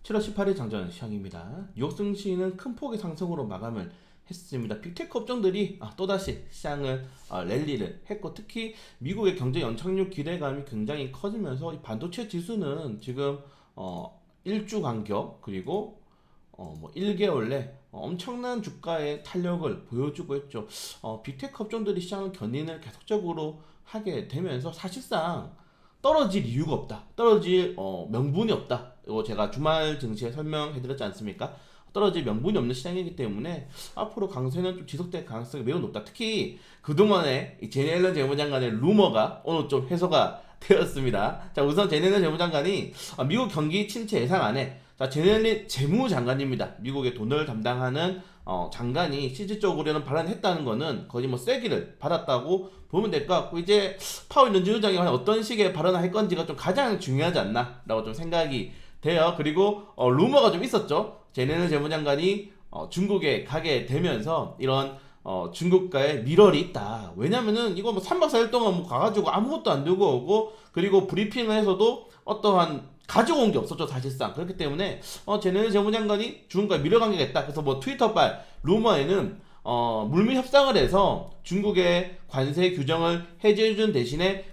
7월 18일 장전 시황입니다. 뉴욕 증시는 큰 폭의 상승으로 마감을 했습니다. 빅테크 업종들이 또다시 시장을 랠리를 했고, 특히 미국의 경제 연착륙 기대감이 굉장히 커지면서 이 반도체 지수는 지금 1주 간격 그리고 1개월 내 엄청난 주가의 탄력을 보여주고 있죠. 빅테크 업종들이 시장을 견인을 계속적으로 하게 되면서 사실상 떨어질 이유가 없다. 떨어질 명분이 없다. 이거 제가 주말 증시에 설명해드렸지 않습니까? 떨어질 명분이 없는 시장이기 때문에 앞으로 강세는 좀 지속될 가능성이 매우 높다. 특히 그동안에 제니 옐런 재무장관의 루머가 오늘 좀 해소가 되었습니다. 자, 우선 제니 옐런 재무장관이 미국 경기 침체 예상 안에, 자, 제니 옐런 재무장관입니다. 미국의 돈을 담당하는 장관이 실질적으로는 발언했다는 거는 거의 쐐기를 받았다고 보면 될 것 같고, 이제 파월 연준의장이 어떤 식의 발언을 할 건지가 좀 가장 중요하지 않나 라고 좀 생각이 돼요. 그리고 루머가 좀 있었죠. 제니 옐런 재무장관이 중국에 가게 되면서 이런 중국과의 밀월이 있다. 왜냐면은 이거 3박 4일 동안 가가지고 아무것도 안 들고 오고, 그리고 브리핑을 해서도 어떠한 가져온 게 없었죠, 사실상. 그렇기 때문에 제니 옐런 재무장관이 중국과 밀월 관계가 있다. 그래서 트위터발 루머에는 물밑 협상을 해서 중국의 관세 규정을 해제해준 대신에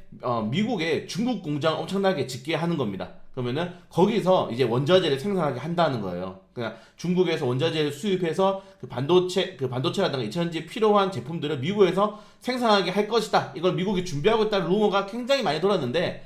미국의 중국 공장 엄청나게 짓게 하는 겁니다. 그러면은 거기서 이제 원자재를 생산하게 한다는 거예요. 그냥 중국에서 원자재를 수입해서 그 반도체라든가 이천지 필요한 제품들을 미국에서 생산하게 할 것이다. 이걸 미국이 준비하고 있다는 루머가 굉장히 많이 돌았는데,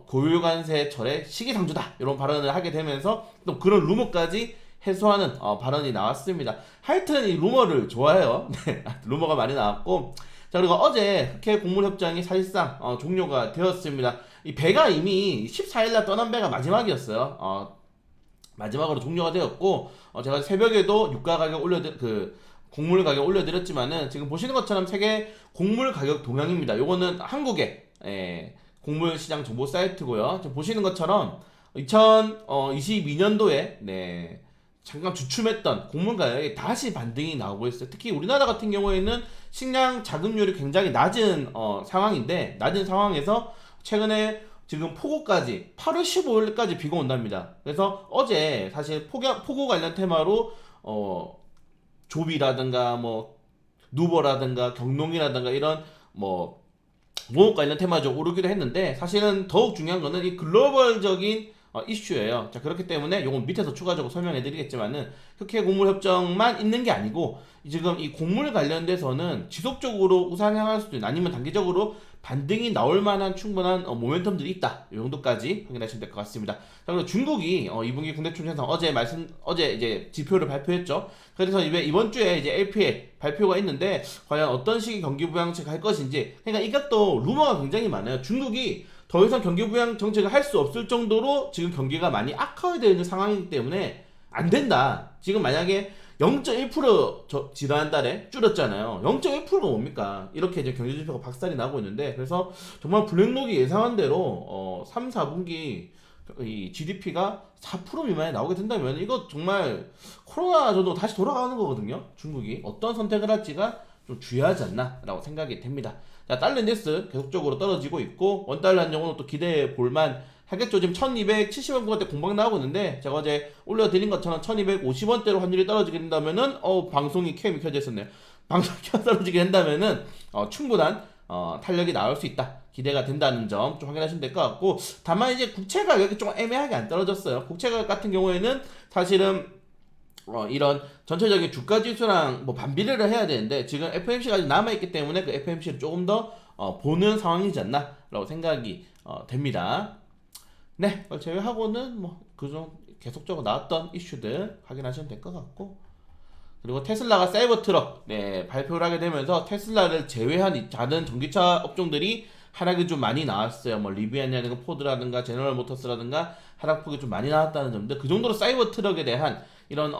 고율관세철의 시기상조다, 이런 발언을 하게 되면서 또 그런 루머까지 해소하는 발언이 나왔습니다. 하여튼 이 루머를 좋아해요. 네, 루머가 많이 나왔고, 자, 그리고 어제 흑해 곡물 협정이 사실상 종료가 되었습니다. 이 배가 이미 14일날 떠난 배가 마지막이었어요. 마지막으로 종료가 되었고, 제가 새벽에도 유가 가격 곡물 가격 올려드렸지만은 지금 보시는 것처럼 세계 곡물 가격 동향입니다. 요거는 한국의 곡물 시장 정보 사이트고요. 지금 보시는 것처럼 2022년도에 잠깐 주춤했던 곡물 가격이 다시 반등이 나오고 있어요. 특히 우리나라 같은 경우에는 식량 자급률이 굉장히 낮은 상황인데, 낮은 상황에서 최근에 지금 폭우까지 8월 15일까지 비가 온답니다. 그래서 어제 사실 폭우 관련 테마로 조비라든가 누버라든가 경농이라든가 이런 농업 관련 테마죠, 오르기도 했는데, 사실은 더욱 중요한 거는 이 글로벌적인 이슈예요. 자, 그렇기 때문에 요건 밑에서 추가적으로 설명해 드리겠지만은 흑해 곡물 협정만 있는 게 아니고, 지금 이 곡물 관련돼서는 지속적으로 우상향할 수도 있는, 아니면 단기적으로 반등이 나올 만한 충분한 모멘텀들이 있다. 이 정도까지 확인하시면 될 것 같습니다. 자, 그리고 중국이 2분기 국내 총생산 어제 이제 지표를 발표했죠. 그래서 이번 주에 이제 LPA 발표가 있는데, 과연 어떤 식의 경기 부양책 할 것인지, 그러니까 이것도 루머가 굉장히 많아요. 중국이 더 이상 경기 부양 정책을 할 수 없을 정도로 지금 경기가 많이 악화되어 있는 상황이기 때문에 안 된다. 지금 만약에 0.1% 지난달에 줄였잖아요. 0.1%가 뭡니까? 이렇게 이제 경제지표가 박살이 나고 있는데, 그래서 정말 블랙록이 예상한 대로 3, 4분기 이 GDP가 4% 미만에 나오게 된다면 이거 정말 코로나 전으로 다시 돌아가는 거거든요. 중국이 어떤 선택을 할지가 좀 중요하지 않나 라고 생각이 됩니다. 자, 달러 인덱스 계속적으로 떨어지고 있고, 원달러 한정으로 또 기대해 볼만 하겠죠. 지금 1270원대 공방 나오고 있는데, 제가 어제 올려드린 것처럼 1250원대로 환율이 떨어지게 된다면은 방송이 캠이 켜져 있었네요. 방송이 켜 떨어지게 된다면은 충분한 탄력이 나올 수 있다, 기대가 된다는 점 좀 확인하시면 될 것 같고, 다만 이제 국채 가격이 좀 애매하게 안 떨어졌어요. 국채 가격 같은 경우에는 사실은 이런 전체적인 주가 지수랑 반비례를 해야 되는데, 지금 FMC가 아직 남아있기 때문에 그 FMC를 조금 더 보는 상황이지 않나 라고 생각이 됩니다. 네, 그걸 제외하고는 그중 계속적으로 나왔던 이슈들 확인하시면 될 것 같고, 그리고 테슬라가 사이버 트럭 발표를 하게 되면서 테슬라를 제외한 다른 전기차 업종들이 하락이 좀 많이 나왔어요. 리비안이라든가 포드라든가 제너럴 모터스라든가 하락폭이 좀 많이 나왔다는 점들, 그 정도로 사이버 트럭에 대한 이런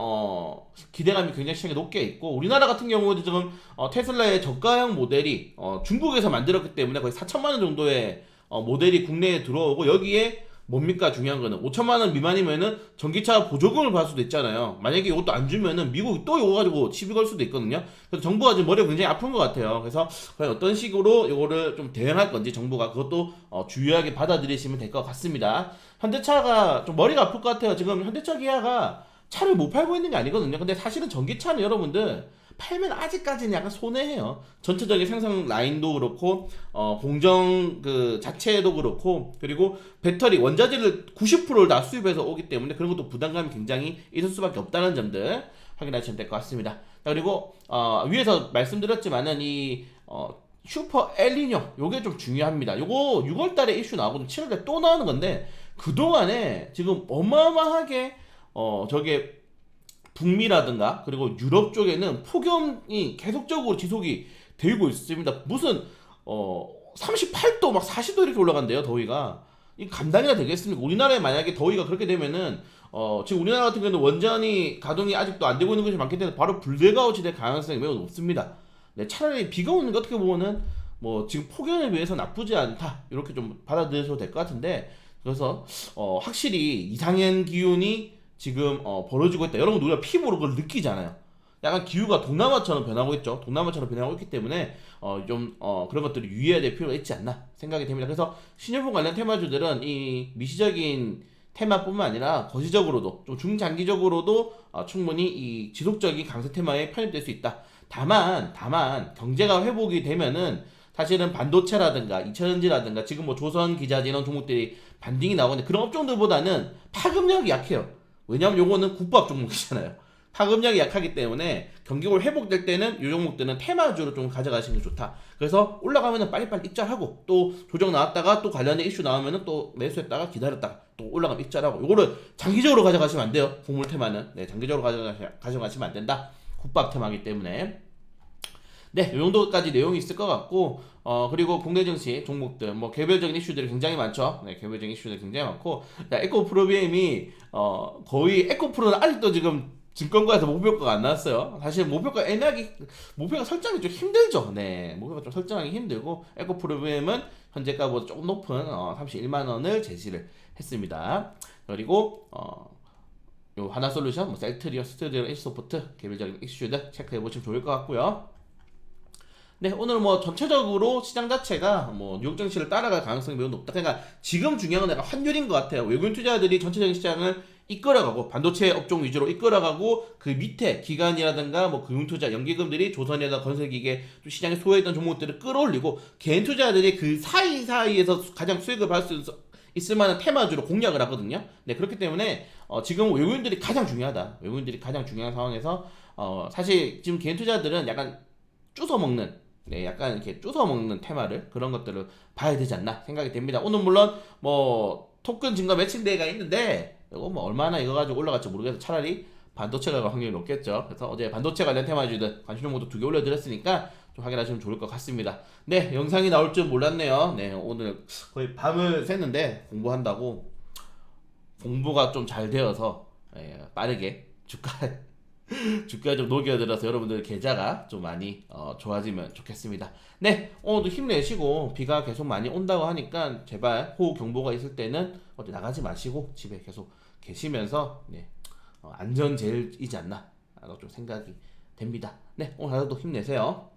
기대감이 굉장히 시장에 높게 있고, 우리나라 같은 경우도 지금 테슬라의 저가형 모델이 중국에서 만들었기 때문에 거의 4천만 원 정도의 모델이 국내에 들어오고, 여기에 뭡니까 중요한 거는 5천만 원 미만이면은 전기차 보조금을 받을 수도 있잖아요. 만약에 이것도 안 주면은 미국이 또 이거 가지고 시비 걸 수도 있거든요. 그래서 정부가 지금 머리가 굉장히 아픈 것 같아요. 그래서 과연 어떤 식으로 이거를 좀 대응할 건지 정부가 그것도 주의하게 받아들이시면 될 것 같습니다. 현대차가 좀 머리가 아플 것 같아요. 지금 현대차 기아가 차를 못 팔고 있는 게 아니거든요. 근데 사실은 전기차는 여러분들 팔면 아직까지는 약간 손해해요. 전체적인 생산 라인도 그렇고 공정 그 자체도 그렇고, 그리고 배터리 원자재를 90%를 다 수입해서 오기 때문에 그런 것도 부담감이 굉장히 있을 수밖에 없다는 점들 확인하시면 될 것 같습니다. 자, 그리고 위에서 말씀드렸지만은 이 슈퍼 엘니뇨 요게 좀 중요합니다. 요거 6월달에 이슈 나오고 7월에 또 나오는 건데, 그동안에 지금 어마어마하게 저게 북미라든가 그리고 유럽 쪽에는 폭염이 계속적으로 지속이 되고 있습니다. 무슨 38도 막 40도 이렇게 올라간대요, 더위가. 이 감당이나 되겠습니까? 우리나라에 만약에 더위가 그렇게 되면은 지금 우리나라 같은 경우는 원전이 가동이 아직도 안 되고 있는 것이 많기 때문에 바로 불대가웃이 될 가능성이 매우 높습니다. 네, 차라리 비가 오는 게 어떻게 보면은 뭐 지금 폭염에 비해서 나쁘지 않다 이렇게 좀 받아들여도 될 것 같은데, 그래서 확실히 이상한 기온이 지금 벌어지고 있다. 여러분 우리가 피부로 그걸 느끼잖아요. 약간 기후가 동남아처럼 변하고 있죠. 동남아처럼 변하고 있기 때문에 좀 그런 것들을 유의해야 될 필요가 있지 않나 생각이 됩니다. 그래서 신효품 관련 테마주들은 이 미시적인 테마뿐만 아니라 거시적으로도 좀 중장기적으로도 충분히 이 지속적인 강세 테마에 편입될 수 있다. 다만 경제가 회복이 되면은 사실은 반도체라든가 2차전지라든가 지금 뭐 조선 기자재 이런 종목들이 반등이 나오는데, 그런 업종들보다는 파급력이 약해요. 왜냐하면 요거는 국밥 종목이잖아요. 파급력이 약하기 때문에 경기가 회복될 때는 이 종목들은 테마주로 좀 가져가시는 게 좋다. 그래서 올라가면은 빨리빨리 입찰하고, 또 조정 나왔다가 또 관련된 이슈 나오면은 또 매수했다가 기다렸다가 또 올라가면 입찰하고, 요거를 장기적으로 가져가시면 안 돼요. 곡물 테마는. 네, 장기적으로 가져가시면 안 된다. 국밥 테마이기 때문에. 네, 이 정도까지 내용이 있을 것 같고, 그리고 국내 증시 종목들, 뭐, 개별적인 이슈들이 굉장히 많죠. 네, 개별적인 이슈들이 굉장히 많고, 자, 에코프로비엠이, 거의, 에코프로는 아직도 지금 증권가에서 목표가가 안 나왔어요. 사실 목표가 설정이 좀 힘들죠. 네, 목표가 좀 설정하기 힘들고, 에코프로비엠은 현재가보다 조금 높은, 31만원을 제시를 했습니다. 그리고, 요 하나솔루션, 뭐, 셀트리온, 스튜디오, H소프트, 개별적인 이슈들 체크해보시면 좋을 것 같고요. 네, 오늘 뭐 전체적으로 시장 자체가 뭐 뉴욕 증시를 따라갈 가능성이 매우 높다. 그러니까 지금 중요한 건 약간 환율인 것 같아요. 외국인 투자자들이 전체적인 시장을 이끌어가고, 반도체 업종 위주로 이끌어가고, 그 밑에 기관이라든가 뭐 금융투자 연기금들이 조선이나 건설기계 좀 시장에 소외했던 종목들을 끌어올리고, 개인 투자자들이 그 사이사이에서 가장 수익을 받을 수 있을 만한 테마주로 공략을 하거든요. 네, 그렇기 때문에 지금 외국인들이 가장 중요하다. 외국인들이 가장 중요한 상황에서 사실 지금 개인 투자들은 약간 주워 먹는, 네, 약간 이렇게 주워 먹는 테마를, 그런 것들을 봐야 되지 않나 생각이 됩니다. 오늘 물론 뭐 토큰 증가 매칭 데이가 있는데 이거 뭐 얼마나 이거 가지고 올라갈지 모르겠어서 차라리 반도체가 갈 확률이 높겠죠. 그래서 어제 반도체 관련 테마주들 관심 종목도 2개 올려드렸으니까 좀 확인하시면 좋을 것 같습니다. 네, 영상이 나올 줄 몰랐네요. 네, 오늘 거의 밤을 샜는데 공부한다고 공부가 좀 잘 되어서 빠르게 주가 좀 녹여들어서 여러분들 계좌가 좀 많이 좋아지면 좋겠습니다. 네, 오늘도 힘내시고, 비가 계속 많이 온다고 하니까 제발 호우 경보가 있을 때는 어디 나가지 마시고 집에 계속 계시면서, 네, 안전 제일이지 않나 좀 생각이 됩니다. 네, 오늘 하루도 힘내세요.